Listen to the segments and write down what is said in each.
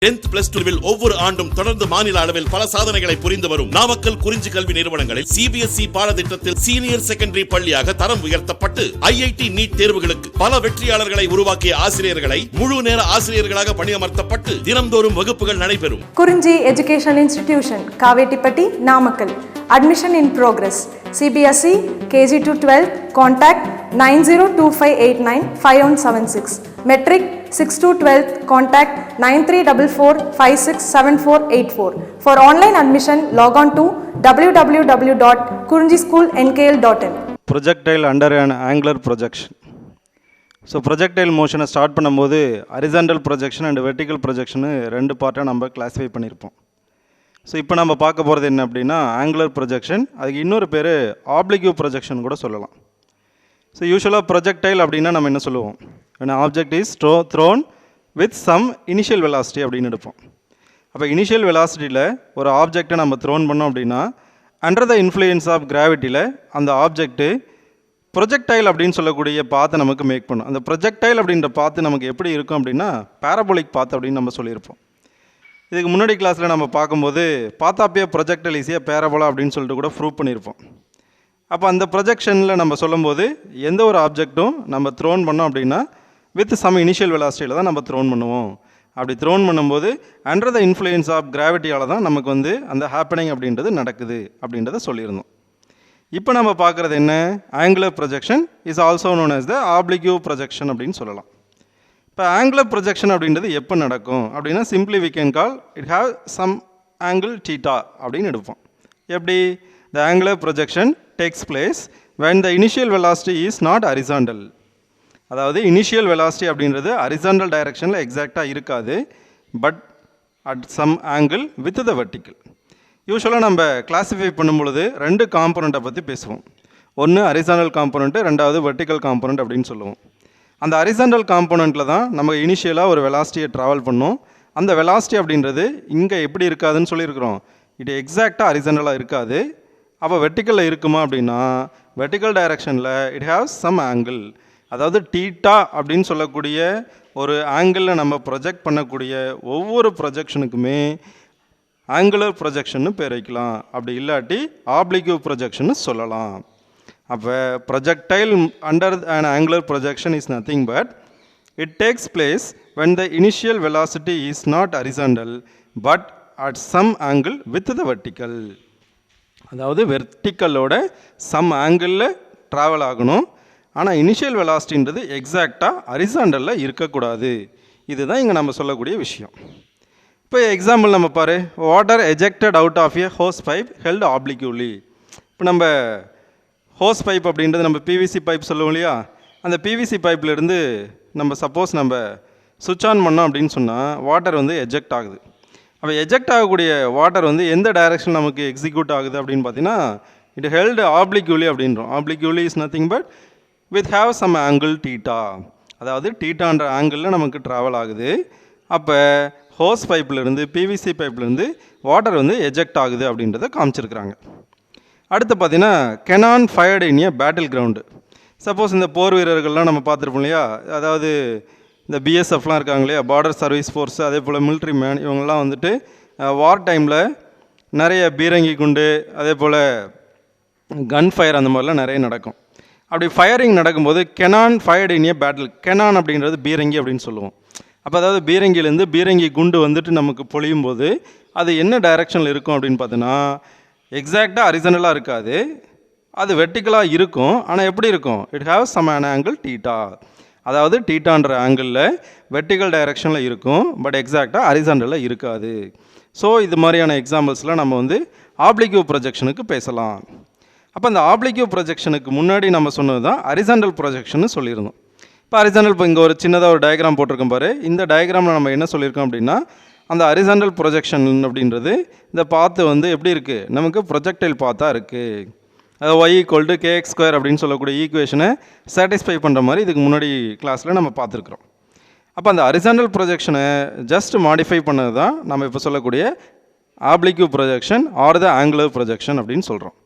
10th plus 2 ஒவ்வொரு ஆண்டும் தொடர்ந்து மாநில அளவில் பல சாதனைகளை புரிந்து வரும் நாமக்கல் குறிஞ்சி கல்வி நிறுவனங்களில் சிபிஎஸ்இ பாடத்திட்டத்தில் சீனியர் செகண்டரி பள்ளியாக தரம் உயர்த்தப்பட்டு ஐஐடி நீட் தேர்வுகளுக்கு பல வெற்றியாளர்களை உருவாக்கிய ஆசிரியர்களை முழு நேர ஆசிரியர்களாக பணியமர்த்தப்பட்டு தினம்தோறும் வகுப்புகள் நடைபெறும். குறிஞ்சி education institution, Kavettipatti, Namakkal. Admission in progress. CBSE KG to 12. Contact 9025895176. Metric 6 to 12. Contact 9344567484. For online admission, log on to www.kurinjischoolnkl.in. Projectile under an angular projection. So projectile motion start பண்ணும்போது horizontal projection and vertical projection ரெண்டு பார்ட்டாக நம்ம classify பண்ணியிருப்போம். So இப்போ நம்ம பார்க்க போகிறது என்ன அப்படின்னா ஆங்குலர் ப்ரொஜெக்ஷன், அதுக்கு இன்னொரு பேர் ஆப்ளிக்யூ ப்ரொஜெக்ஷன் கூட சொல்லலாம். ஸோ யூஸ்வலாக ப்ரொஜெக்டைல் அப்படின்னா நம்ம என்ன சொல்லுவோம், object is thrown with some initial velocity அப்படின்னு எடுப்போம். அப்போ இனிஷியல் வெலாசிட்டியில் ஒரு ஆப்ஜெக்டை நம்ம த்ரோன் பண்ணோம் அப்படின்னா அண்டர் த இன்ஃப்ளூயன்ஸ் ஆஃப் கிராவிட்டியில் அந்த ஆப்ஜெக்ட்டு ப்ரொஜெக்டைல் அப்படின்னு சொல்லக்கூடிய பாத்தை நமக்கு மேக் பண்ணும். அந்த ப்ரொஜெக்டைல் அப்படின்ற பாத்து நமக்கு எப்படி இருக்கும் அப்படின்னா பேரபோலிக் பாத் அப்படின்னு நம்ம சொல்லியிருப்போம். இதுக்கு முன்னாடி கிளாஸில் நம்ம பார்க்கும்போது பார்த்தாப்பிய ப்ரொஜெக்டல் ஈஸியாக பேரபோலா அப்படின்னு சொல்லிட்டு கூட ப்ரூவ் பண்ணியிருப்போம். அப்போ அந்த ப்ரொஜெக்ஷனில் நம்ம சொல்லும்போது எந்த ஒரு ஆப்ஜெக்ட்டும் நம்ம த்ரோன் பண்ணோம் அப்படின்னா வித் சம் இனிஷியல் வெலாசிட்டியில் தான் நம்ம த்ரோன் பண்ணுவோம். அப்படி த்ரோன் பண்ணும்போது அண்டர் த இன்ஃப்ளூயன்ஸ் ஆஃப் கிராவிட்டியால் தான் நமக்கு அந்த ஹேப்பனிங் அப்படின்றது நடக்குது அப்படின்றத சொல்லியிருந்தோம். இப்போ நம்ம பார்க்குறது என்ன, angular projection is also known as the oblique projection அப்படின்னு சொல்லலாம். இப்போ ஆங்குலர் ப்ரொஜெக்ஷன் அப்படின்றது எப்போ நடக்கும் அப்படின்னா simply we can call it have some angle theta அப்படின்னு எடுப்போம். எப்படி, the angular projection takes place when the initial velocity is not horizontal. அதாவது இனிஷியல் வெலாசிட்டி அப்படின்றது ஹரிசாண்டல் டைரக்ஷனில் எக்ஸாக்டாக இருக்காது, but at some angle with the vertical. யூஸ்வலாக நம்ம கிளாஸிஃபை பண்ணும்பொழுது ரெண்டு காம்பனண்ட்டை பற்றி பேசுவோம். ஒன்று ஹரிசாண்டல் காம்பனண்ட்டு, ரெண்டாவது வெர்டிக்கல் காம்பனண்ட் அப்படின்னு சொல்லுவோம். அந்த ஹரிசாண்டல் காம்பனண்ட்டில் தான் நம்ம இனிஷியலாக ஒரு வெலாசிட்டியை ட்ராவல் பண்ணோம். அந்த வெலாசிட்டி அப்படின்றது இங்கே எப்படி இருக்காதுன்னு சொல்லியிருக்கிறோம், இது எக்ஸாக்டாக ஹரிசாண்டலாக இருக்காது. அப்போ வெர்டிக்கலில் இருக்குமா அப்படின்னா வெர்டிக்கல் டைரக்ஷனில் இட் ஹேவ்ஸ் சம் ஆங்கிள், அதாவது டீட்டா அப்படின்னு சொல்லக்கூடிய ஒரு ஆங்கிளில் நம்ம ப்ரொஜெக்ட் பண்ணக்கூடிய ஒவ்வொரு ப்ரொஜெக்ஷனுக்குமே ஆங்குலர் ப்ரொஜெக்ஷன்னு பேர் வைக்கலாம். அப்படி இல்லாட்டி ஆப்ளிக்யூ ப்ரொஜெக்ஷன்னு சொல்லலாம். அப்போ projectile under an angular projection is nothing but it takes place when the initial velocity is not horizontal but at some angle with the vertical. அதாவது வெர்டிக்கலோட சம் ஆங்கிளில் ட்ராவல் ஆகணும், ஆனால் இனிஷியல் வெலாசிட்டின்றது எக்ஸாக்டாக ஹரிசாண்டலில் இருக்கக்கூடாது. இதுதான் இங்கே நம்ம சொல்லக்கூடிய விஷயம். இப்போ எக்ஸாம்பிள் நம்ம பாரு, water ejected out of a hose pipe held obliquely. இப்போ நம்ம ஹோஸ் பைப் அப்படின்றது நம்ம பிவிசி பைப் சொல்லுவோம் இல்லையா, அந்த பிவிசி பைப்லேருந்து நம்ம சப்போஸ் நம்ம சுவிட்ச் ஆன் பண்ணோம் அப்படின்னு சொன்னால் வாட்டர் எஜெக்ட் ஆகுது. அப்போ எஜெக்ட் ஆகக்கூடிய வாட்டர் எந்த டைரக்ஷன் நமக்கு எக்ஸிக்யூட் ஆகுது அப்படின்னு பார்த்தீங்கன்னா இட் ஹெல்டு ஆப்ளிக்யூலி அப்படின்றோம். Obliquely is nothing but with have some angle theta, அதாவது டீட்டான்ற ஆங்கிளில் நமக்கு ட்ராவல் ஆகுது. அப்போ ஹோஸ் பைப்லேருந்து பிவிசி பைப்லேருந்து வாட்டர் எஜெக்ட் ஆகுது அப்படின்றத காமிச்சிருக்கிறாங்க. அடுத்து பார்த்தீங்கன்னா cannon fired in a battle ground. Suppose இந்த போர் வீரர்கள்லாம் நம்ம பார்த்துருப்போம் இல்லையா, அதாவது இந்த பிஎஸ்எஃப்லாம் இருக்காங்க இல்லையா, பார்டர் சர்வீஸ் ஃபோர்ஸு, அதே போல் மிலிட்ரி மேன், இவங்கெல்லாம் வார் டைமில் நிறைய பீரங்கி குண்டு அதே போல் கன் ஃபயர் அந்த மாதிரிலாம் நிறைய நடக்கும். அப்படி ஃபயரிங் நடக்கும்போது Canon fired in a battle, Canon அப்படின்றது பீரங்கி அப்படின்னு சொல்லுவோம். அப்போ அதாவது பீரங்கிலேருந்து பீரங்கி குண்டு நமக்கு பொழியும் போது அது என்ன டைரக்ஷனில் இருக்கும் அப்படின்னு பார்த்தோன்னா எக்ஸாக்டாக ஹரிசாண்டலாக இருக்காது, அது வெர்டிக்கலாக இருக்கும். ஆனால் எப்படி இருக்கும், it have some an angle theta, அதாவது டீட்டான்ற ஆங்கிளில் வெர்டிக்கல் டைரக்ஷனில் இருக்கும், பட் எக்ஸாக்டாக ஹரிசாண்டலில் இருக்காது. ஸோ இது மாதிரியான எக்ஸாம்பிள்ஸ்லாம் நம்ம ஆப்ளிக்யூ ப்ரொஜெக்ஷனுக்கு பேசலாம். அப்போ அந்த ஆப்ளிக்யூ ப்ரொஜெக்ஷனுக்கு முன்னாடி நம்ம சொன்னது தான் ஹரிசாண்டல் ப்ரொஜெக்ஷன் சொல்லியிருந்தோம். இப்போ ஹரிசாண்டல், இப்போ இங்கே ஒரு சின்னதாக ஒரு டயக்ராம் போட்டிருக்கோம் பாரு, இந்த டயக்ராமில் நம்ம என்ன சொல்லியிருக்கோம் அப்படின்னா அந்த ஹரிசாண்டல் ப்ரொஜெக்ஷன் அப்படின்றது இந்த பாத்து எப்படி இருக்குது, நமக்கு ப்ரொஜெக்டைல் பாத்தாக இருக்குது. அது y = kx² அப்படின்னு சொல்லக்கூடிய ஈக்குவேஷனை சாட்டிஸ்ஃபை பண்ணுற மாதிரி இதுக்கு முன்னாடி கிளாஸில் நம்ம பார்த்துருக்குறோம். அப்போ அந்த ஹரிசாண்டல் ப்ரொஜெக்ஷனை ஜஸ்ட் மாடிஃபை பண்ணது தான் நம்ம இப்போ சொல்லக்கூடிய ஆப்ளிக்யூ ப்ரொஜெக்ஷன் ஆர் த ஆங்குலர் ப்ரொஜெக்ஷன் அப்படின்னு சொல்கிறோம்.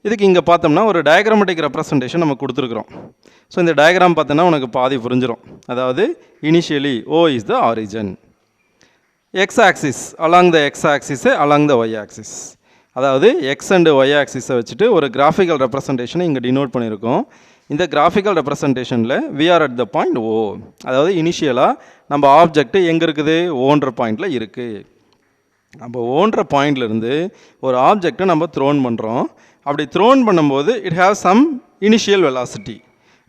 இதுக்கு இங்கே பார்த்தோம்னா ஒரு டயக்ராமேட்டிக் ரெப்ரசன்டேஷன் நம்ம கொடுத்துருக்குறோம். ஸோ இந்த டயக்ராம் பார்த்தோன்னா உனக்கு பாதி புரிஞ்சிடும். அதாவது initially O is the origin. X axis along the X axis along the Y axis. அதாவது எக்ஸ் அண்டு ஒய் ஆக்சிஸை வச்சுட்டு ஒரு கிராஃபிக்கல் ரெப்ரசன்டேஷனை இங்கே டினோட் பண்ணியிருக்கோம். இந்த கிராஃபிக்கல் ரெப்ரசன்டேஷனில் we are at the point O. அதாவது இனிஷியலாக நம்ம ஆப்ஜெக்ட் எங்கே இருக்குது, ஓன்ற பாயிண்டில் இருக்குது. நம்ம ஓன்ற பாயிண்ட்லேருந்து ஒரு ஆப்ஜெக்டை நம்ம த்ரோன் பண்ணுறோம். அப்படி த்ரோன் பண்ணும்போது it have some initial velocity.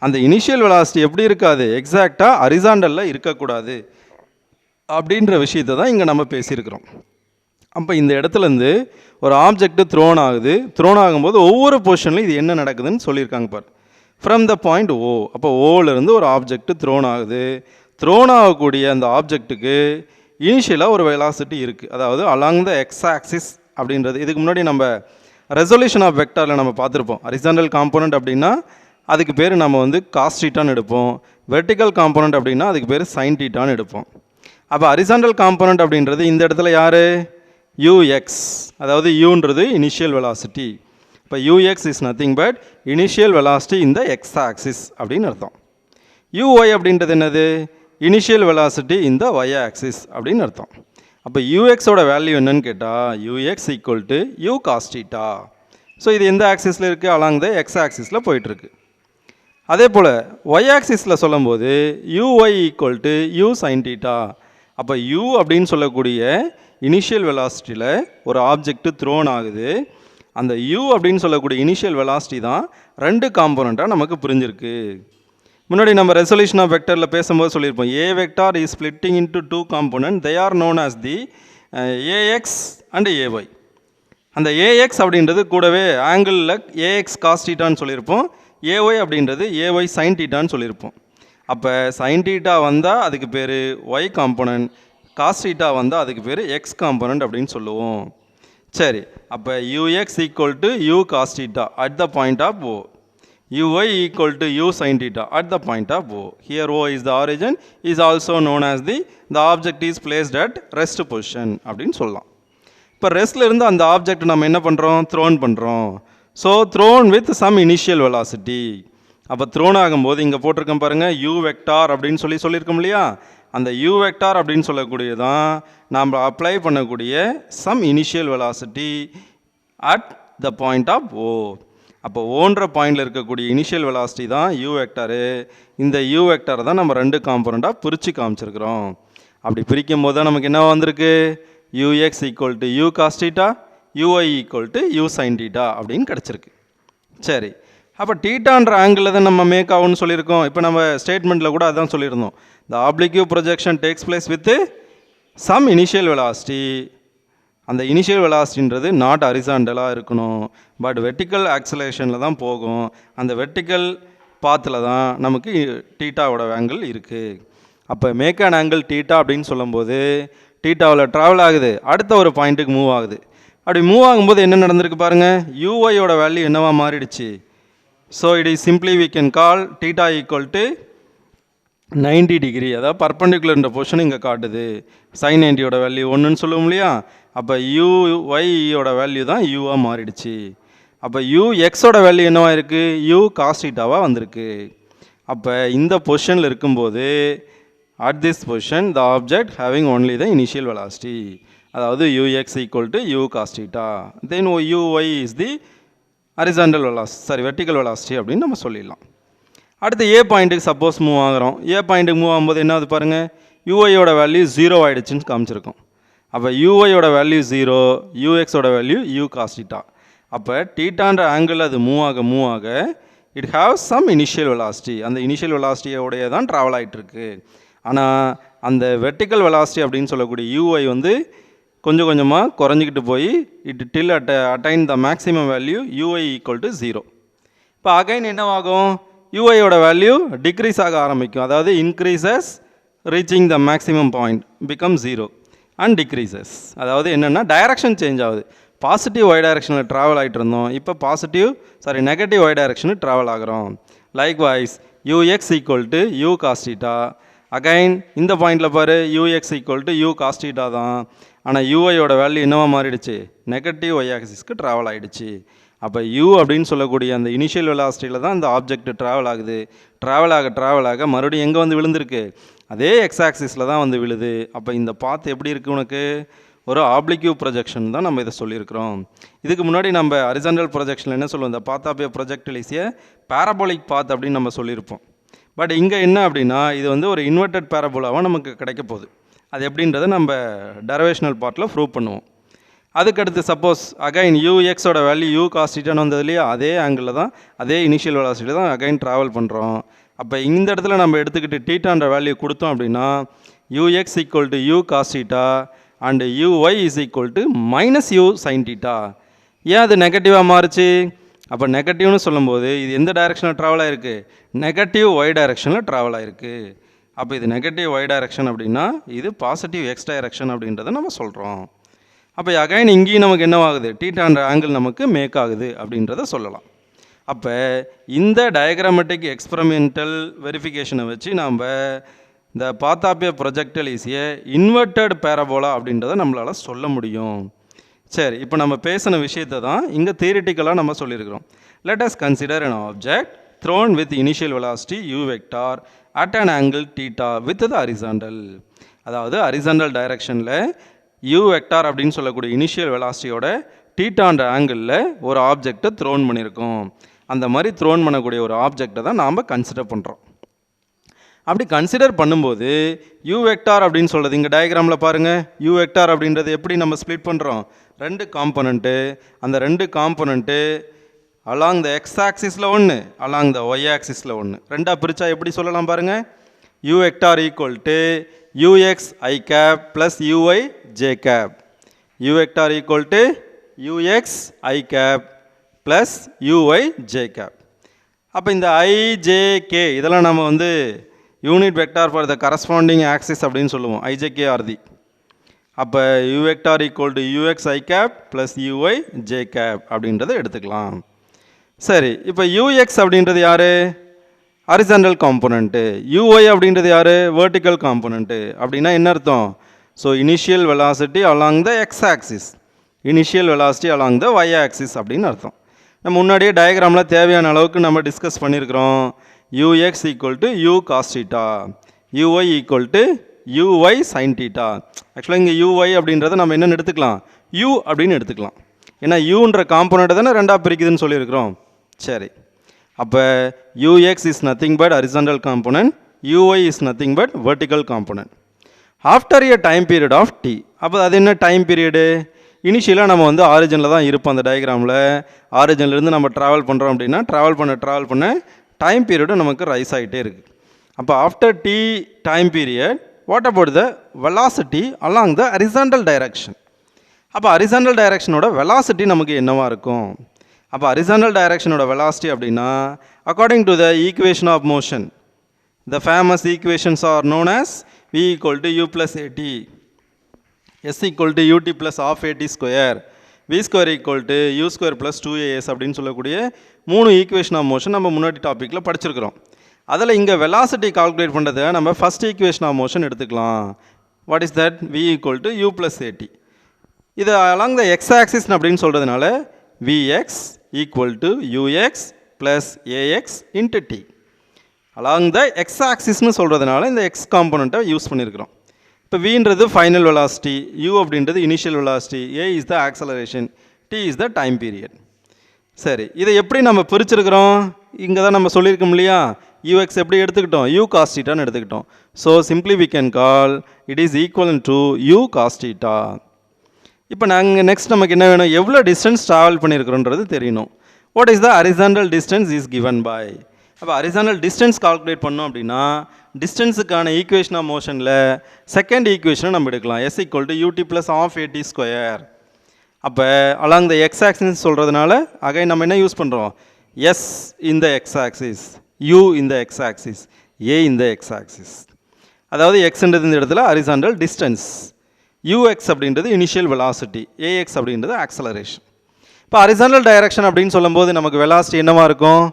அந்த இனிஷியல் வெலாசிட்டி எப்படி இருக்காது, எக்ஸாக்டாக ஹரிசாண்டலில் இருக்கக்கூடாது அப்படின்ற விஷயத்தை தான் இங்கே நம்ம பேசியிருக்கிறோம். அப்போ இந்த இடத்துலேருந்து ஒரு ஆப்ஜெக்ட் த்ரோன் ஆகுது. த்ரோன் ஆகும்போது ஒவ்வொரு பொசிஷன்லையும் இது என்ன நடக்குதுன்னு சொல்லியிருக்காங்க பார். ஃப்ரம் த பாயிண்ட் ஓ, அப்போ ஓலேருந்து ஒரு ஆப்ஜெக்ட் த்ரோன் ஆகுது. த்ரோன் ஆகக்கூடிய அந்த ஆப்ஜெக்ட்டுக்கு இனிஷியலாக ஒரு வெலாசிட்டி இருக்குது. அதாவது அலாங் த எக்ஸ் ஆக்சிஸ் அப்படின்றது இதுக்கு முன்னாடி நம்ம ரெசல்யூஷன் ஆஃப் வெக்டாரில் நம்ம பார்த்துருப்போம். ஹரிசாண்டல் காம்போனன்ட் அப்படின்னா அதுக்கு பேர் நம்ம வந்து காஸ் தீட்டான்னு எடுப்போம். வெர்டிக்கல் காம்போனன்ட் அப்படின்னா அதுக்கு பேர் சைன் தீட்டான்னு எடுப்போம். அப்போ ஹரிசாண்டல் காம்போனன்ட் அப்படின்றது இந்த இடத்துல யார், யூஎக்ஸ். அதாவது யூன்றது இனிஷியல் வெலாசிட்டி. இப்போ u x is nothing but initial velocity இந்த எக்ஸ் ஆக்சிஸ் அப்படின்னு அர்த்தம். யூஒய் அப்படின்றது என்னது, இனிஷியல் வெலாசிட்டி இந்த ஒய் ஆக்சிஸ் அப்படின்னு அர்த்தம். அப்போ யூஎக்ஸோட வேல்யூ என்னன்னு கேட்டால் u x equal to you cos theta. So இது எந்த ஆக்சிஸில் இருக்குது, அலாங் த எக்ஸ் ஆக்சிஸில் போயிட்டுருக்கு. அதே போல் ஒய் ஆக்சிஸில் சொல்லும்போது UY equal to u sine theta. அப்போ யூ அப்படின்னு சொல்லக்கூடிய இனிஷியல் வெலாசிட்டியில் ஒரு ஆப்ஜெக்ட் த்ரோன் ஆகுது. அந்த யூ அப்படின்னு சொல்லக்கூடிய இனிஷியல் வெலாசிட்டி தான் ரெண்டு காம்போனண்ட்டாக நமக்கு புரிஞ்சிருக்கு. முன்னாடி நம்ம ரெசல்யூஷன் ஆஃப் வெக்டரில் பேசும்போது சொல்லியிருப்போம், a vector is splitting into two component, they are known as the AX and AY. அந்த ஏஎக்ஸ் அப்படின்றது கூடவே ஆங்கிளில் ஏஎக்ஸ் காஸ் தீட்டான்னு சொல்லியிருப்போம். ஏஒய் அப்படின்றது ஏஒய் சைன் தீட்டான்னு சொல்லியிருப்போம். அப்போ சைன் தீட்டா வந்தால் அதுக்கு பேர் ஒய் காம்போனன்ட், காஸ் தீட்டா வந்தால் அதுக்கு பேர் எக்ஸ் காம்போனன்ட் அப்படின்னு சொல்லுவோம். சரி, அப்போ u x equal to you cos theta at the point of O, uy equal to u sin theta at the point of O. Here O is the origin, is also known as the object is placed at rest position அப்படின்னு சொல்லலாம். இப்போ ரெஸ்ட்டில் இருந்து அந்த object நம்ம என்ன பண்ணுறோம், thrown பண்ணுறோம். So thrown with some initial velocity. அப்போ த்ரோன் ஆகும்போது இங்கே போட்டிருக்கோம் பாருங்கள், யூ வெக்டார் அப்படின்னு சொல்லியிருக்கோம் இல்லையா. அந்த யூ வெக்டார் அப்படின்னு சொல்லக்கூடியதான் நாம் அப்ளை பண்ணக்கூடிய some initial velocity at the point of O. அப்போ ஓன்ற பாயிண்டில் இருக்கக்கூடிய இனிஷியல் வெலாசிட்டி தான் யூ வெக்டாரு. இந்த யூ வெக்டாரை தான் நம்ம ரெண்டு காம்போனண்ட்டாக பிரித்து காமிச்சிருக்கிறோம். அப்படி பிரிக்கும் போது தான் நமக்கு என்ன வந்திருக்கு, u x equal to you cos theta, u y equal to u sine theta அப்படின்னு கிடச்சிருக்கு. சரி, அப்போ தீட்டான்ற ஆங்கிளில் தான் நம்ம மேக் ஆகும்னு சொல்லியிருக்கோம். இப்போ நம்ம ஸ்டேட்மெண்ட்டில் கூட அதான் சொல்லியிருந்தோம், the oblique projection takes place with some initial velocity. அந்த இனிஷியல் வெலாசிட்டின்றது நாட் ஹரிசாண்டலாக இருக்கணும், பட் வெர்டிக்கல் ஆக்சலேஷனில் தான் போகும். அந்த வெர்டிக்கல் பாத்தில் தான் நமக்கு டீட்டாவோட ஆங்கிள் இருக்குது. அப்போ மேக் அன் ஆங்கிள் டீட்டா அப்படின்னு சொல்லும்போது டீட்டாவில் ட்ராவல் ஆகுது, அடுத்த ஒரு பாயிண்ட்டுக்கு மூவ் ஆகுது. அப்படி மூவ் ஆகும்போது என்ன நடந்திருக்கு பாருங்கள், யூஒயோட வேல்யூ என்னவா மாறிடுச்சு. So it is simply we can call theta equal to 90 degree. அதாவது பர்பண்டிகுலர்ன்ற பொசிஷன் இங்கே காட்டுது. சைன் 90யோட வேல்யூ ஒன்றுன்னு சொல்லுவோம் இல்லையா. அப்போ யூஒய்யோட வேல்யூ தான் யூவாக மாறிடுச்சு. அப்போ யூஎக்ஸோட வேல்யூ என்னவா இருக்குது, யூ காஸ் தீட்டாவாக வந்திருக்கு. அப்போ இந்த பொசிஷனில் இருக்கும்போது at this position the object having only the initial velocity, அதாவது UX equal to you cos theta, then UY is the horizontal velocity, vertical velocity அப்படின்னு நம்ம சொல்லிடலாம். அடுத்து ஏ பாயிண்ட்டுக்கு சப்போஸ் மூவ் ஆகிறோம். ஏ பாயிண்ட்டுக்கு மூவ் ஆகும்போது என்ன ஆகுது பாருங்கள், யூஒயோட வேல்யூ 0 ஆகிடுச்சின்னு காமிச்சிருக்கோம். அப்போ யூஒயோட வேல்யூ 0, யூஎக்ஸோட வேல்யூ யூ காஸ் தீட்டா. அப்போ டீட்டான்ற ஆங்கிள் அது மூவ் ஆக it have some initial velocity. அந்த இனிஷியல் வெலாசிட்டியோடைய தான் ட்ராவல் ஆகிட்டுருக்கு. ஆனால் அந்த வெர்டிக்கல் வெலாசிட்டி அப்படின்னு சொல்லக்கூடிய யூஒய் வந்து கொஞ்சம் கொஞ்சமாக குறைஞ்சிக்கிட்டு போய் it till attain the maximum value UY equal to 0. இப்போ அகைன் என்னவாகும், யூஒயோட வேல்யூ டிக்ரீஸ் ஆக ஆரம்பிக்கும். அதாவது increases reaching the maximum point become 0 and decreases. அதாவது என்னென்னா டைரக்ஷன் சேஞ்ச் ஆகுது. பாசிட்டிவ் ஒய் டைரக்ஷனில் ட்ராவல் ஆகிட்டு இருந்தோம், இப்போ நெகட்டிவ் ஒய் டைரக்ஷனுக்கு ட்ராவல் ஆகிறோம். Likewise u x equal to you cos theta. Again இந்த பாயிண்டில் பாரு, u x equal to you cos theta தான். ஆனால் யூஐயோட வேல்யூ என்னவா மாறிடுச்சு, நெகட்டிவ் ஒய் ஆக்சிஸ்க்கு ட்ராவல் ஆகிடுச்சு. அப்போ யூ அப்படின்னு சொல்லக்கூடிய அந்த இனிஷியல் வெலாசிட்டியில் தான் இந்த ஆப்ஜெக்ட் ட்ராவல் ஆகுது. ட்ராவல் ஆக மறுபடியும் எங்கே வந்து விழுந்திருக்கு, அதே எக்ஸ் ஆக்சிஸில் தான் வந்து விழுது. அப்போ இந்த பாத் எப்படி இருக்குது உனக்கு? ஒரு ஆப்ளிக்யூ ப்ரொஜெக்ஷன் தான் நம்ம இதை சொல்லியிருக்கிறோம். இதுக்கு முன்னாடி நம்ம ஹரிசாண்டல் ப்ரொஜெக்ஷனில் என்ன சொல்லுவோம்? இந்த path of a projectile is a parabolic path அப்படின்னு நம்ம சொல்லியிருப்போம். பட் இங்கே என்ன அப்படின்னா, இது வந்து ஒரு இன்வெர்டட் பேரபோலாவாக நமக்கு கிடைக்க போகுது. அது எப்படின்றத நம்ம டெரிவேஷனல் பார்ட்டில் ப்ரூவ் பண்ணுவோம். அதுக்கடுத்து சப்போஸ் அகைன் யூஎக்ஸோட வேல்யூ யூ காஸ் தீட்டான்னு வந்தது இல்லையா, அதே ஆங்கிளில் தான், அதே இனிஷியல் வெலாசிட்டி தான் அகைன் ட்ராவல் பண்ணுறோம். அப்போ இந்த இடத்துல நம்ம எடுத்துக்கிட்டு தீட்டான்ற வேல்யூ கொடுத்தோம் அப்படின்னா u x equal to you cos theta and u y is equal to minus u sine theta. ஏன் அது நெகட்டிவாக மாறுச்சு? அப்போ நெகட்டிவ்னு சொல்லும்போது இது எந்த டைரெக்ஷனில் ட்ராவல் ஆகிருக்கு? நெகட்டிவ் ஒய் டைரெக்ஷனில் ட்ராவல் ஆகிருக்கு. அப்போ இது நெகட்டிவ் ஒய் டைரெக்ஷன் அப்படின்னா இது பாசிட்டிவ் எக்ஸ் டைரெக்ஷன் அப்படின்றத நம்ம சொல்கிறோம். அப்போ அகைன் இங்கேயும் நமக்கு என்னவாகுது? தீட்டான்ற ஆங்கிள் நமக்கு மேக் ஆகுது அப்படின்றத சொல்லலாம். அப்போ இந்த டயக்ராமேட்டிக் எக்ஸ்பெரிமெண்டல் வெரிஃபிகேஷனை வச்சு நாம் இந்த path of a projectile is a inverted parabola அப்படின்றத நம்மளால் சொல்ல முடியும். சரி, இப்போ நம்ம பேசின விஷயத்தை தான் இங்கே தியரிட்டிக்கலாக நம்ம சொல்லியிருக்கிறோம். Let us consider an object thrown with initial velocity u vector at an angle theta with the horizontal. அதாவது ஹரிசாண்டல் டைரக்ஷனில் u வெக்டார் அப்படின்னு சொல்லக்கூடிய இனிஷியல் வெலாசிட்டியோட தீட்டான்ற ஆங்கிளில் ஒரு ஆப்ஜெக்டை த்ரோன் பண்ணியிருக்கோம். அந்த மாதிரி த்ரோன் பண்ணக்கூடிய ஒரு ஆப்ஜெக்டை தான் நாம் கன்சிடர் பண்ணுறோம். அப்படி கன்சிடர் பண்ணும்போது யூ வெக்டார் அப்படின்னு சொல்கிறது இங்கே டயக்ராமில் பாருங்கள். யூ வெக்டார் அப்படின்றது எப்படி நம்ம ஸ்ப்ளிட் பண்ணுறோம்? ரெண்டு காம்பனண்ட்டு. அந்த ரெண்டு காம்பனண்ட்டு அலாங் த எக்ஸ் ஆக்சிஸில் ஒன்று, அலாங் த ஒய் ஆக்சிஸில் ஒன்று. ரெண்டாக பிரித்தா எப்படி சொல்லலாம் பாருங்கள். U vector equal to u x i cap plus u y j cap. U vector equal to u x i cap plus u y j cap. அப்போ இந்த ஐஜேகே இதெல்லாம் நம்ம வந்து unit vector for the corresponding axis அப்படின்னு சொல்லுவோம். I j k are the. அப்போ u vector equal to u x i cap plus u y j cap அப்படின்றத எடுத்துக்கலாம். சரி, இப்போ யூஎக்ஸ் அப்படின்றது யார்? Horizontal component. யூஒய் அப்படின்றது யார்? Vertical component. அப்படின்னா என்ன அர்த்தம்? So initial velocity along the x axis, initial velocity along the Y axis அப்படின்னு அர்த்தம். நம்ம முன்னாடியே டயக்ராமில் தேவையான அளவுக்கு நம்ம டிஸ்கஸ் பண்ணியிருக்கிறோம். U x equal to you cos theta, u y equal to u y sine theta. ஆக்சுவலாக இங்கே யூஒய் அப்படின்றத நம்ம என்னென்னு எடுத்துக்கலாம்? யூ அப்படின்னு எடுத்துக்கலாம். ஏன்னா யூன்ற காம்போனண்ட்டை தானே ரெண்டாக பிரிக்குதுன்னு சொல்லியிருக்கிறோம். சரி, அப்போ u x is nothing but horizontal component, u y is nothing but vertical component. After a time period of t. அப்போ அது என்ன டைம் பீரியடு? இனிஷியலாக நம்ம வந்து ஆரிஜினில் தான் இருப்போம். அந்த டயக்ராமில் ஆரிஜின்லேருந்து நம்ம ட்ராவல் பண்ணுறோம் அப்படின்னா ட்ராவல் பண்ண டைம் பீரியடும் நமக்கு ரைஸ் ஆகிட்டே இருக்குது. அப்போ after t time period what about the velocity along the horizontal direction. அப்போ ஹரிசாண்டல் டைரக்ஷனோட வெலாசிட்டி நமக்கு என்னவாக இருக்கும்? அப்போ ஹரிசாண்டல் டைரக்ஷனோட வெலாசிட்டி அப்படின்னா according to the equation of motion, the famous equations are known as v equal to u plus at, s equal to ut plus half at square, v square equal to u square plus 2as அப்படின்னு சொல்லக்கூடிய 3 equation of motion நம்ம முன்னாடி டாப்பிக்கில் படிச்சிருக்கிறோம். அதில் இங்கே velocity calculate பண்ணுறதை நம்ம ஃபஸ்ட் ஈக்குவேஷன் ஆஃப் மோஷன் எடுத்துக்கலாம். What is that? v equal to u plus at. இது அலாங் த எக்ஸ் ஆக்சிஸ் அப்படின்னு சொல்கிறதுனால vx equal to ux plus ax into t. Along the x ஆக்சிஸ்னு சொல்கிறதுனால இந்த எக்ஸ் காம்போனண்ட்டை யூஸ் பண்ணியிருக்கிறோம். இப்போ வின்றது ஃபைனல் வெலாசிட்டி, யூ அப்படின்றது initial velocity, a is the acceleration, t is the time period. சரி, இதை எப்படி நம்ம பிரிச்சிருக்கிறோம்? இங்கே தான் நம்ம சொல்லியிருக்கோம் இல்லையா, யூஎக்ஸ் எப்படி எடுத்துக்கிட்டோம்? யூ காஸ் தீட்டான்னு எடுத்துக்கிட்டோம். So simply we can call it is equal to you cos theta. இப்போ நாங்கள் நெக்ஸ்ட் நமக்கு என்ன வேணும்? எவ்வளோ டிஸ்டன்ஸ் ட்ராவல் பண்ணியிருக்கிறோன்றது தெரியணும். What is the horizontal distance is given by. அப்போ ஹரிசாண்டல் டிஸ்டன்ஸ் கால்குலேட் பண்ணோம் அப்படின்னா டிஸ்டன்ஸுக்கான ஈக்குவேஷன் ஆஃப் மோஷனில் செகண்ட் ஈக்குவேஷனை நம்ம எடுக்கலாம். S equal to u t plus half a t square. அப்போ அலாங் த எக்ஸ் ஆக்சிஸ் சொல்கிறதுனால அகைன் நம்ம என்ன யூஸ் பண்ணுறோம்? S in the x axis, u in the x axis, a in the x axis. அதாவது எக்ஸ்ன்றது இந்த இடத்துல ஹரிசாண்டல் டிஸ்டன்ஸ், யூஎக்ஸ் அப்படின்றது இனிஷியல் வெலாசிட்டி, ஏஎக்ஸ் அப்படின்றது ஆக்சலரேஷன். இப்போ ஹரிசாண்டல் டைரக்ஷன் அப்படின்னு சொல்லும்போது நமக்கு வெலாசிட்டி என்னவாக இருக்கும்?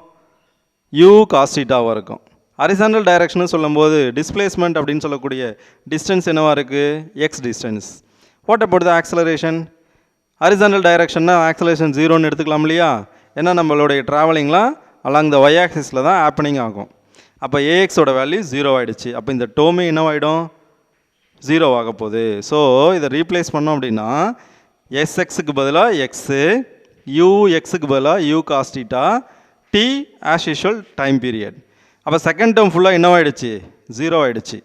யூ காஸ் தீட்டாவாக இருக்கும். ஹரிசாண்டல் டைரக்ஷன் சொல்லும்போது டிஸ்பிளேஸ்மெண்ட் அப்படின்னு சொல்லக்கூடிய டிஸ்டன்ஸ் என்னவாக இருக்குது? X distance. What about the acceleration? Horizontal டைரக்ஷன்னா ஆக்சலரேஷன் 0ன்னு எடுத்துக்கலாம் இல்லையா? ஏன்னா நம்மளுடைய ட்ராவலிங்லாம் அலாங் த ஒய் ஆக்சிஸில் தான் ஹேப்பனிங் ஆகும். அப்போ ஏஎக்ஸோட வேல்யூ 0 ஆகிடுச்சு. அப்போ இந்த டோமே என்னவாயிடும், 0 ஆக போகுது. ஸோ இதை ரீப்ளேஸ் பண்ணோம் அப்படின்னா எஸ்எக்ஸுக்கு பதிலாக எக்ஸு, யூஎக்ஸுக்கு பதிலாக u cos theta, t as usual time period. அப்போ செகண்ட் டேர்ம் ஃபுல்லாக என்னவாயிடுச்சு, 0 ஆகிடுச்சு.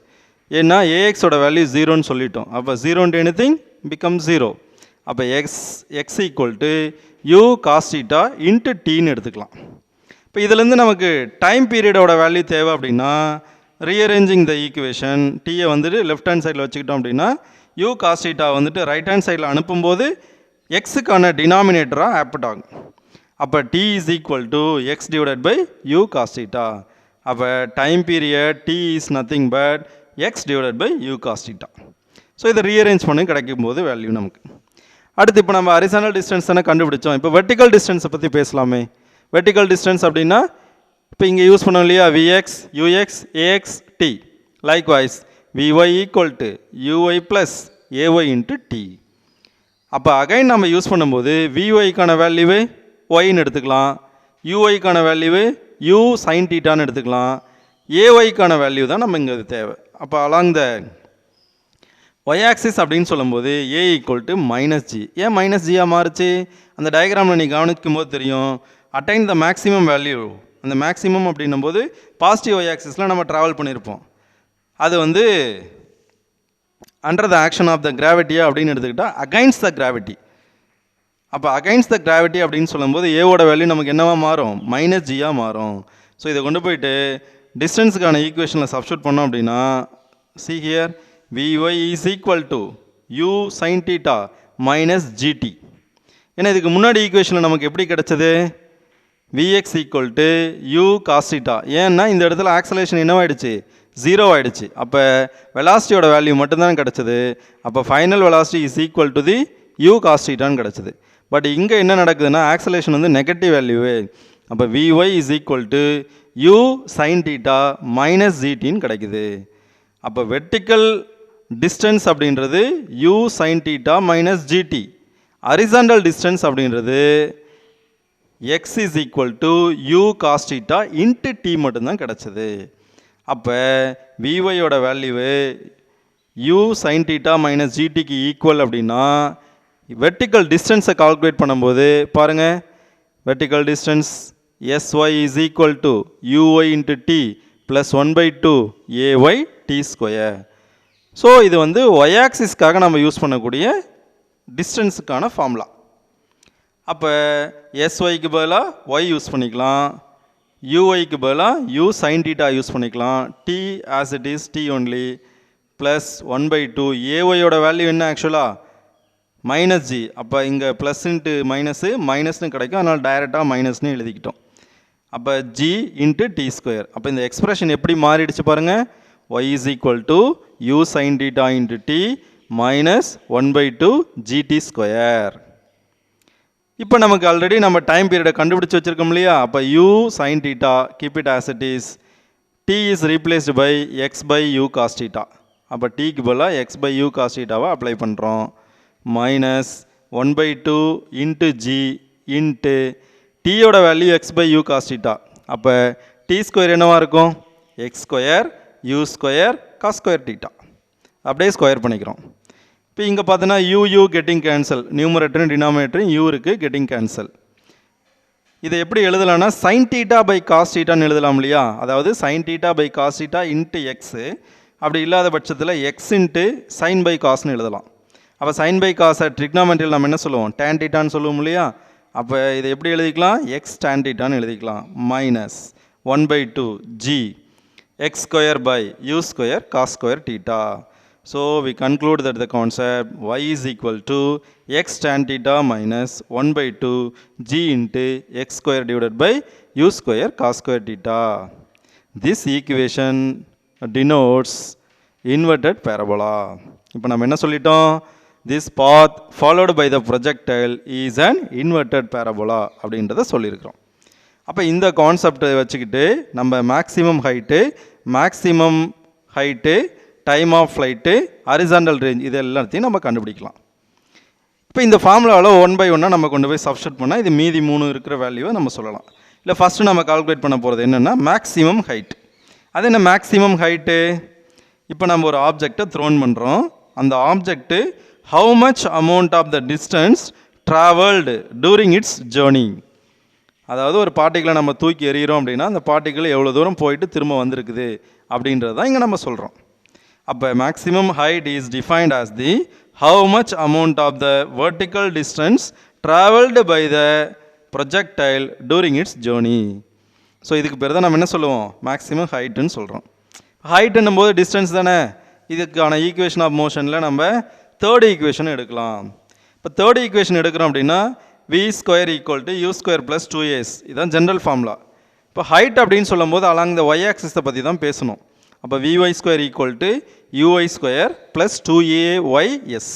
ஏன்னா ஏஎக்ஸோட வேல்யூ 0ன்னு சொல்லிட்டோம். அப்போ 0 into anything become 0. அப்போ x equal to you cos theta into டீன்னு எடுத்துக்கலாம். இப்போ இதுலேருந்து நமக்கு டைம் பீரியடோட வேல்யூ தேவை அப்படின்னா ரீஅரேஞ்சிங் த ஈக்குவேஷன், டீயை வந்துட்டு லெஃப்ட் ஹேண்ட் சைடில் வச்சுக்கிட்டோம் அப்படின்னா யூ காஸ் தீட்டா வந்துட்டு ரைட் ஹேண்ட் சைடில் அனுப்பும்போது எக்ஸுக்கான டினாமினேட்டராக ஆப்ட் ஆகும். அப்போ t is equal to x divided by u cos theta. அப்போ time period t is nothing but x divided by u cos theta. So இதை ரீஅரேஞ்ச் பண்ணி கிடைக்கும் போது வேல்யூ நமக்கு. அடுத்து இப்போ நம்ம ஹரிசாண்டல் டிஸ்டன்ஸ் தானே கண்டுபிடிச்சோம். இப்போ வெர்டிக்கல் டிஸ்டன்ஸை பற்றி பேசலாமே. வெர்டிக்கல் டிஸ்டன்ஸ் அப்படின்னா இப்போ இங்கே யூஸ் பண்ணோம் இல்லையா, v x u x a x t. Likewise v y equal to u y plus a y into t. அப்போ அகைன் நம்ம யூஸ் பண்ணும்போது விஒய்க்கான வேல்யூவே ஒய்ன்னு எடுத்துக்கலாம், யூஒய்க்கான வேல்யூவே யூ சைன் டீட்டான்னு எடுத்துக்கலாம், ஏஒய்க்கான வேல்யூ தான் நம்ம இங்கே தேவை. அப்போ அலாங் த ஒய் ஆக்சிஸ் அப்படின்னு சொல்லும்போது ஏ ஈக்குவல் டு மைனஸ் ஜி. ஏன் மைனஸ் ஜியாக மாறுச்சு, அந்த டயக்ராமில் நீ கவனிக்கும் போது தெரியும். அட்டைன் த மேக்ஸிமம் வேல்யூ, அந்த மேக்ஸிமம் அப்படின்னும் போது பாசிட்டிவ் ஒய் ஆக்சிஸில் நம்ம ட்ராவல் பண்ணியிருப்போம். அது வந்து under the action of the கிராவிட்டியா அப்படின்னு எடுத்துக்கிட்டால் அகைன்ஸ்ட் த கிராவிட்டி. அப்போ அகைன்ஸ்ட் த கிராவிட்டி அப்படின்னு சொல்லும்போது ஏவோட வேல்யூ நமக்கு என்னவா மாறும், மைனஸ் ஜியாக மாறும். ஸோ இதை கொண்டு போயிட்டு டிஸ்டன்ஸுக்கான ஈக்குவேஷனில் சப்ஸ்டியூட் பண்ணோம் அப்படின்னா see here v y is equal to u sine theta minus g t. ஏன்னா இதுக்கு முன்னாடி ஈக்குவேஷனில் நமக்கு எப்படி கிடச்சது, v x equal to you cos theta. ஏன்னா இந்த இடத்துல ஆக்சலேஷன் என்னவாயிடுச்சு, 0 ஆகிடுச்சு. அப்போ வெலாசிட்டியோட வேல்யூ மட்டும்தான் கிடச்சிது. அப்போ final velocity is equal to the u cos டீட்டான்னு கிடச்சிது. பட் இங்கே என்ன நடக்குதுன்னா ஆக்சலேஷன் வந்து நெகட்டிவ் வேல்யூவே. அப்போ v y is equal to u sine theta minus ஜிடின்னு கிடைக்குது. அப்போ வெர்டிக்கல் டிஸ்டன்ஸ் அப்படின்றது u sine theta minus g t. Horizontal distance அப்படின்றது x is equal to you cos theta into t மட்டும்தான் கிடச்சிது. அப்போ விஒயோட வேல்யூவு யூ சைன் டீட்டா மைனஸ் ஜிடிக்கு ஈக்குவல் அப்படின்னா வெர்டிக்கல் டிஸ்டன்ஸை கால்குலேட் பண்ணும்போது பாருங்கள், vertical distance s y is equal to u y into t plus 1/2 a y t square. So இது வந்து ஒய் ஆக்சிஸ்க்காக நம்ம யூஸ் பண்ணக்கூடிய டிஸ்டன்ஸுக்கான ஃபார்முலா. அப்போ எஸ்ஒய்க்கு பதிலாக ஒய் யூஸ் பண்ணிக்கலாம், யூஒய்க்கு பதிலாக யூ சைன் டீட்டா யூஸ் பண்ணிக்கலாம், t as it is t only plus 1/2 ஏஒயோட வேல்யூ என்ன ஆக்சுவலாக மைனஸ் ஜி. அப்போ இங்கே ப்ளஸ் இன்ட்டு மைனஸ்னு கிடைக்கும், அதனால் டைரெக்டாக மைனஸ்னு எழுதிக்கிட்டோம். அப்போ ஜி இன்ட்டு டி ஸ்கொயர். அப்போ இந்த எக்ஸ்பிரஷன் எப்படி மாறிடுச்சு பாருங்கள், y is equal to u sine theta into t minus 1/2 g t square. இப்போ நமக்கு ஆல்ரெடி நம்ம டைம் பீரியடை கண்டுபிடிச்சி வச்சுருக்கோம் இல்லையா. அப்போ u sine theta keep it as it is, t is replaced by x by u cos theta. அப்போ டிக்கு பதிலாக எக்ஸ் பை யூ காஸ் டீட்டாவை அப்ளை பண்ணுறோம். மைனஸ் 1/2 இன்ட்டு ஜி இன்ட்டு டீயோட value x by u cos theta. அப்போ t square என்னவாக இருக்கும், x square u square cos square theta. அப்படியே ஸ்கொயர் பண்ணிக்கிறோம். இப்போ இங்கே பார்த்தோன்னா யூ கெட்டிங் கேன்சல், நியூமரேட்டரும் டினாமினேட்டரும் யூ இருக்குது, கெட்டிங் கேன்சல். இதை எப்படி எழுதலாம்னா சைன் டீட்டா பை காஸ் டீட்டான்னு எழுதலாம் இல்லையா. அதாவது sine theta by cos theta into x, அப்படி இல்லாத பட்சத்தில் எக்ஸ் இன்ட்டு சைன் பை காஸ்ன்னு எழுதலாம். அப்போ சைன் பை காஸை ட்ரிக்னாமெட்ரியில் நம்ம என்ன சொல்லுவோம், டேன் டீட்டான்னு சொல்லுவோம் இல்லையா. அப்போ இதை எப்படி எழுதிக்கலாம், எக்ஸ் டேன் டீட்டான்னு எழுதிக்கலாம். Minus 1/2 g x square by u square cos square theta. So we conclude that the concept y is equal to x tan theta minus 1/2 g into x square divided by u square cos square theta. This equation denotes inverted parabola. இப்போ நம்ம என்ன சொல்லிட்டோம், this path followed by the projectile is an inverted parabola அப்படின்றத சொல்லியிருக்கிறோம். அப்போ இந்த கான்செப்டை வச்சுக்கிட்டு நம்ம maximum height time of flight horizontal range இது எல்லாத்தையும் நம்ம கண்டுபிடிக்கலாம். இப்போ இந்த ஃபார்முலாவில் 1 by 1 நம்ம கொண்டு போய் சப்ஸ்டியூட் பண்ணால் இது மீதி 3 இருக்கிற வேல்யூவை நம்ம சொல்லலாம். இல்லை ஃபஸ்ட்டு நம்ம கால்குலேட் பண்ண போகிறது என்னென்னா மேக்ஸிமம் ஹைட். அது என்ன மேக்ஸிமம் ஹைட்டு? இப்போ நம்ம ஒரு ஆப்ஜெக்டை த்ரோன் பண்ணுறோம். அந்த object how much amount of the distance travelled during its journey. அதாவது ஒரு பார்ட்டிகளை நம்ம தூக்கி எறிகிறோம் அப்படின்னா அந்த பார்ட்டிகள் எவ்வளோ தூரம் போயிட்டு திரும்ப வந்திருக்குது அப்படின்றது தான் இங்கே நம்ம சொல்கிறோம். அப்போ maximum height is defined as the how much amount of the vertical distance travelled by the projectile during its journey. So இதுக்கு பேர் தான் நம்ம என்ன சொல்லுவோம்? மேக்ஸிமம் ஹைட்டுன்னு சொல்கிறோம். ஹைட்டுன்னும் போது டிஸ்டன்ஸ் தானே. இதுக்கான ஈக்குவேஷன் ஆஃப் மோஷனில் நம்ம தேர்ட் ஈக்குவேஷன் எடுக்கலாம். இப்போ தேர்ட் ஈக்குவேஷன் எடுக்கிறோம் அப்படின்னா v square equal to u square plus 2as, இதுதான் ஜென்ரல் ஃபார்முலா. இப்போ ஹைட் அப்படின்னு சொல்லும் போது அலாங் த ஒய் ஆக்சிஸை பற்றி தான் பேசணும். அப்போ VY square equal to UY square plus 2ays,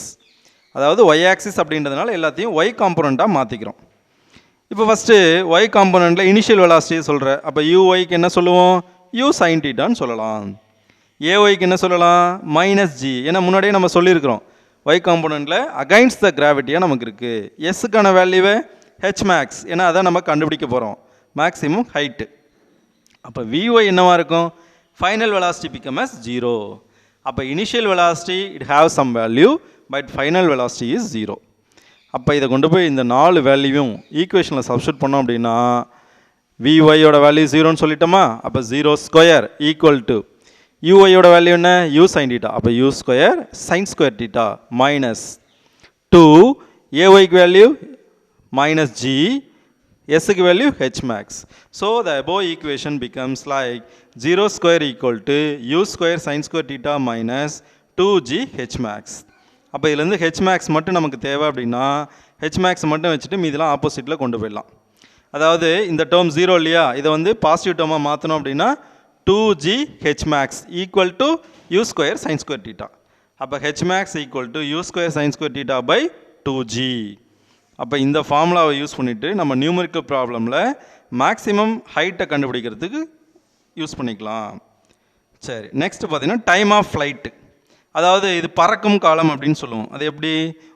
அதாவது ஒய் ஆக்சிஸ் அப்படின்றதுனால எல்லாத்தையும் ஒய் காம்போனண்ட்டாக மாற்றிக்கிறோம். இப்போ ஃபஸ்ட்டு ஒய் காம்போனண்ட்டில் இனிஷியல் வெலாசிட்டியை சொல்கிறேன். அப்போ யூஒய்க்கு என்ன சொல்லுவோம்? யூ சைன் டீட்டான்னு சொல்லலாம். ஏஒய்க்கு என்ன சொல்லலாம்? Minus G. ஏன்னா முன்னாடியே நம்ம சொல்லியிருக்கிறோம் ஒய் காம்போனண்ட்டில் அகைன்ஸ்ட் த கிராவிட்டியாக நமக்கு இருக்குது. எஸ்ஸுக்கான வேல்யூவை ஹெச் மேக்ஸ், ஏன்னா அதான் நம்ம கண்டுபிடிக்க போகிறோம் மேக்ஸிமம் ஹைட்டு. அப்போ விஒய் என்னவாக இருக்கும்? Final velocity become as 0. அப்போ initial velocity it have some value but final velocity is 0. அப்போ இதை கொண்டு போய் இந்த 4 வேல்யூவும் ஈக்குவேஷனில் சப்ஸ்டியூட் பண்ணோம் அப்படின்னா விஒய்யோட வேல்யூ 0ன்னு சொல்லிட்டோமா? அப்போ 0 ஸ்கொயர் ஈக்குவல் டு யூஒய்யோட வேல்யூ என்ன? U sine theta. அப்போ u square sine square theta minus 2 ஏஒய்க்கு வேல்யூ மைனஸ் ஜி, எஸ்ஸுக்கு value h max. So the above equation becomes like 0 square equal to u square sine square theta minus 2g h max. அப்போ இதுலேருந்து H maths மட்டும் நமக்கு தேவை அப்படின்னா H maths மட்டும் வச்சுட்டு மீதெல்லாம் ஆப்போசிட்டில் கொண்டு போயிடலாம். அதாவது இந்த டேர்ம் 0 இல்லையா, இதை வந்து பாசிட்டிவ் டேர்மாக மாற்றணும் அப்படின்னா 2g h max equal to u square sine square theta. அப்போ h max equal to u square sine square theta by 2g. அப்போ இந்த ஃபார்முலாவை யூஸ் பண்ணிவிட்டு நம்ம நியூமரிக்கல் ப்ராப்ளமில் மேக்ஸிமம் ஹைட்டை கண்டுபிடிக்கிறதுக்கு யூஸ் பண்ணிக்கலாம். சரி, நெக்ஸ்ட் பார்த்தீங்கன்னா டைம் ஆஃப் ஃப்ளைட்டு. அதாவது இது பறக்கும் காலம் அப்படின்னு சொல்லுவோம். அது எப்படி?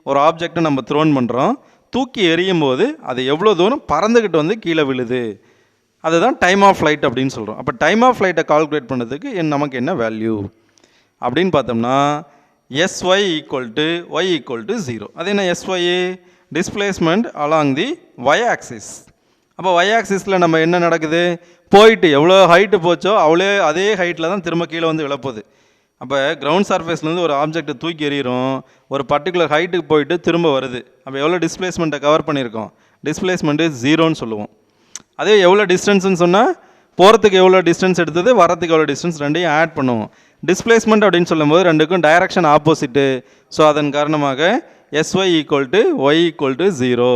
ஒரு ஆப்ஜெக்டை நம்ம த்ரோன் பண்ணுறோம், தூக்கி எறியும் போது அது எவ்வளோ தூரம் பறந்துக்கிட்டு வந்து கீழே விழுது, அதுதான் டைம் ஆஃப் ஃப்ளைட் அப்படின்னு சொல்கிறோம். அப்போ டைம் ஆஃப் ஃப்ளைட்டை கால்குலேட் பண்ணுறதுக்கு நமக்கு என்ன வேல்யூ அப்படின்னு பார்த்தோம்னா s y equal to y equal to 0. அது என்ன s y? Displacement along the y axis. அப்போ ஒய் ஆக்சிஸில் நம்ம என்ன நடக்குது? போயிட்டு எவ்வளோ ஹைட்டு போச்சோ அதே ஹைட்டில் தான் திரும்ப கீழே வந்து விழப்போகுது. அப்போ கிரவுண்ட் சர்ஃபேஸ்லேருந்து ஒரு ஆப்ஜெக்டை தூக்கி எறிகிறோம், ஒரு பர்டிகுலர் ஹைட்டுக்கு போயிட்டு திரும்ப வருது. அப்போ எவ்வளோ டிஸ்பிளேஸ்மெண்ட்டை கவர் பண்ணியிருக்கோம்? டிஸ்பிளேஸ்மெண்ட்டு 0ன்னு சொல்லுவோம். அதே எவ்வளோ டிஸ்டன்ஸ்னு சொன்னால் போகிறதுக்கு எவ்வளோ டிஸ்டன்ஸ் எடுத்தது, வரத்துக்கு எவ்வளோ டிஸ்டன்ஸ், ரெண்டையும் ஆட் பண்ணுவோம். டிஸ்பிளேஸ்மெண்ட் அப்படின்னு சொல்லும்போது ரெண்டுக்கும் டைரக்ஷன் ஆப்போசிட்டு. ஸோ அதன் காரணமாக s y equal to y equal to 0.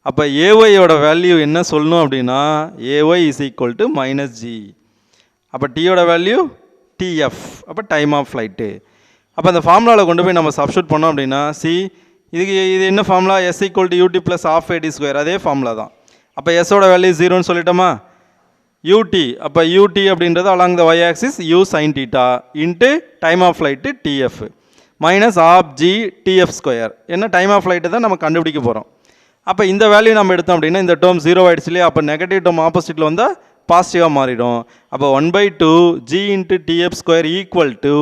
அப்போ ஏஒய்யோட வேல்யூ என்ன சொல்லணும் அப்படின்னா a y is equal to minus g. அப்போ டீயோட வேல்யூ டிஎஃப். அப்போ டைம் ஆஃப் ஃப்ளைட்டு. அப்போ அந்த ஃபார்முலாவில் கொண்டு போய் நம்ம சப்ஸ்டியூட் பண்ணோம் அப்படின்னா இது என்ன formula? S equal to u t plus half a t square, அதே ஃபார்முலா தான். அப்போ எஸ்ஸோட வேல்யூ 0ன்னு சொல்லிட்டோமா? யூடி, அப்போ யூடி அப்படின்றது along the Y axis u sine theta into time of flight t f minus of g t f square. என்ன டைம் ஆஃப் ஃப்ளைட்டு தான் நம்ம கண்டுபிடிக்க போகிறோம். அப்போ இந்த வேல்யூ நம்ம எடுத்தோம் அப்படின்னா இந்த டேர்ம் 0 ஆகிடுச்சு இல்லையா? அப்போ நெகட்டிவ் டேர்ம் ஆப்போசிட்டில் வந்தால் பாசிட்டிவாக மாறிடும். அப்போ 1/2 g into t f square equal to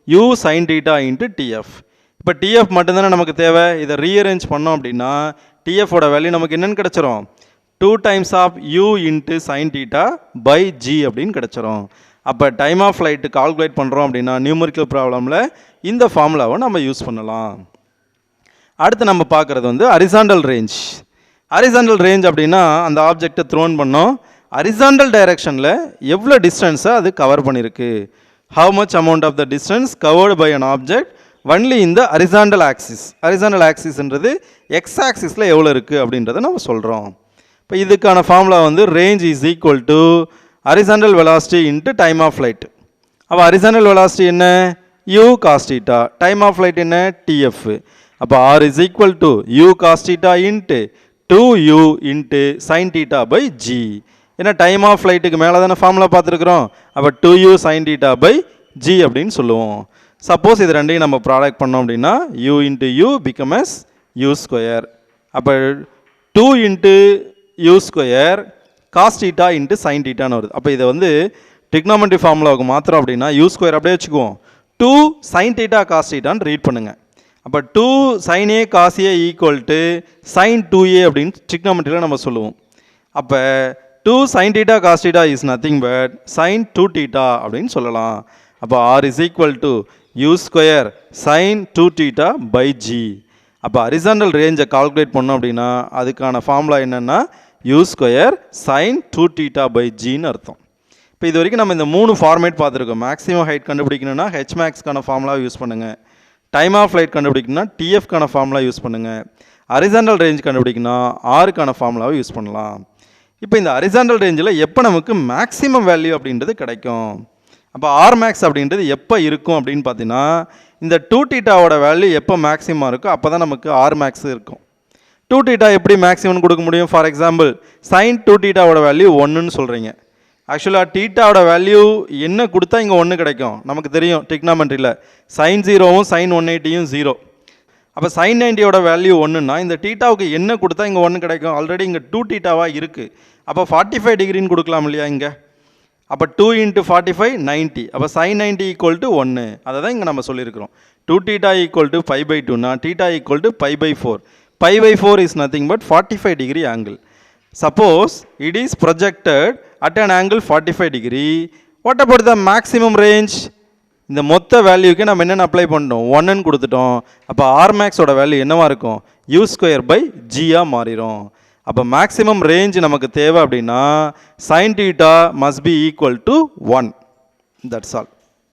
u sine theta into t f. இப்போ டிஎஃப் மட்டும்தானே நமக்கு தேவை. இதை ரீஅரேஞ்ச் பண்ணோம் அப்படின்னா டிஎஃபோட வேல்யூ நமக்கு என்னென்னு கிடச்சிரும்? 2 times of u into sine theta by g அப்படின்னு கிடச்சிரும். அப்போ டைம் ஆஃப் ஃப்ளைட்டு கால்குலேட் பண்ணுறோம் அப்படின்னா நியூமரிக்கல் ப்ராப்ளமில் இந்த ஃபார்முலாவை நம்ம யூஸ் பண்ணலாம். அடுத்து நம்ம பார்க்குறது வந்து ஹரிசாண்டல் ரேஞ்ச். ஹரிசாண்டல் ரேஞ்ச் அப்படின்னா அந்த ஆப்ஜெக்டை த்ரோன் பண்ணோம், ஹரிசாண்டல் டைரக்ஷனில் எவ்வளோ டிஸ்டன்ஸை அது கவர் பண்ணியிருக்கு, how much amount of the distance covered by an object only இந்த ஹரிசாண்டல் ஆக்சிஸ். ஹரிசாண்டல் ஆக்சிஸ்ன்றது எக்ஸ் ஆக்சிஸில் எவ்வளோ இருக்குது அப்படின்றத நம்ம சொல்கிறோம். இப்போ இதுக்கான ஃபார்முலா வந்து range is equal to horizontal velocity into time of flight. அப்போ ஹரிசாண்டல் வெலாசிட்டி என்ன? U cos theta. Time of flight என்ன? டிஎஃப். அப்போ R is equal to you cos theta into 2u into sine theta by g. ஏன்னா time of ஃப்ளைட்டுக்கு மேலே தானே formula பார்த்துருக்குறோம். அப்போ 2u sign theta by g அப்படின்னு சொல்லுவோம். சப்போஸ் இது ரெண்டையும் நம்ம ப்ராடக்ட் பண்ணோம் அப்படின்னா u into u become s u square. அப்போ 2 into u square cos theta into sine டீட்டான்னு வருது. அப்போ இதை வந்து டிக்னாமெட்ரி ஃபார்முலாவுக்கு மாத்திரம் அப்படின்னா யூ ஸ்கொயர் அப்படியே வச்சுக்குவோம், 2 sin θ cos θன்னு ரீட் பண்ணுங்கள். அப்போ 2 sin A cos A equal to sin 2A அப்படின்னு டிக்னாமெட்ரியில் நம்ம சொல்லுவோம். அப்போ 2 sin θ cos θ is nothing but sin 2θ அப்படின்னு சொல்லலாம். அப்போ R is equal to u square sin 2θ by g. அப்போ ஹரிசாண்டல் ரேஞ்சை கால்குலேட் பண்ணோம் அப்படின்னா அதுக்கான ஃபார்முலா என்னென்னா யூ ஸ்கொயர் sin 2θ பை ஜின்னு அர்த்தம். இப்போ இது வரைக்கும் நம்ம இந்த 3 ஃபார்மேட் பார்த்துருக்கோம். மேக்ஸிமம் ஹைட் கண்டுபிடிக்கணும்னா ஹெச்மேக்ஸ்க்கான ஃபார்முலா யூஸ் பண்ணுங்கள். டைம் ஆஃப் ஃப்ளைட் கண்டுபிடிக்கணும்னா டிஎஃப்கான ஃபார்முலா யூஸ் பண்ணுங்கள். ஹரிசாண்டல் ரேஞ்ச் கண்டுபிடிக்கணும் ஆருக்கான ஃபார்முலாவை யூஸ் பண்ணலாம். இப்போ இந்த ஹரிசாண்டல் ரேஞ்சில் எப்போ நமக்கு மேக்ஸிமம் வேல்யூ அப்படின்றது கிடைக்கும், அப்போ ஆர் மேக்ஸ் அப்படின்றது எப்போ இருக்கும் அப்படின்னு பார்த்தீங்கன்னா இந்த 2θவோட வேல்யூ எப்போ மேக்ஸிமம் இருக்கோ அப்போ தான் நமக்கு ஆர் மேக்ஸ் இருக்கும். 2θ எப்படி மேக்ஸிமம்னு கொடுக்க முடியும்? ஃபார் எக்ஸாம்பிள் sin 2θவோட வேல்யூ 1ன்னு சொல்கிறீங்க. ஆக்சுவலாக θவோட வேல்யூ என்ன கொடுத்தா இங்கே 1 கிடைக்கும் நமக்கு தெரியும் டிக்னாமெட்ரியில் sin 0வும் sin 180யும் 0. அப்போ sin 90யோட வேல்யூ 1ன்னா இந்த θவுக்கு என்ன கொடுத்தா இங்கே 1 கிடைக்கும்? ஆல்ரெடி இங்கே 2θவாக இருக்குது. அப்போ 45 டிகிரின்னு கொடுக்கலாம் இல்லையா இங்கே? அப்போ 2 × 45 90. அப்போ sin 90 ஈக்குவல் டு 1. அதை தான் இங்கே நம்ம சொல்லியிருக்கிறோம். 2θ ஈக்குவல் டு π/2னா θ equal to π/4. π/4 is nothing but 45 degree angle. Suppose it is projected at an angle 45 degree. What about the maximum range? இந்த மொத்த வேல்யூக்கு நம்ம என்னென்ன அப்ளை பண்ணிட்டோம்? 1ன்னு கொடுத்துட்டோம். அப்போ ஆர் மேக்ஸோட வேல்யூ என்னவாக இருக்கும்? யூ ஸ்கொயர் பை ஜியாக மாறிடும். அப்போ மேக்ஸிமம் ரேஞ்ச் நமக்கு தேவை அப்படின்னா sin θ must be equal to 1. That's all.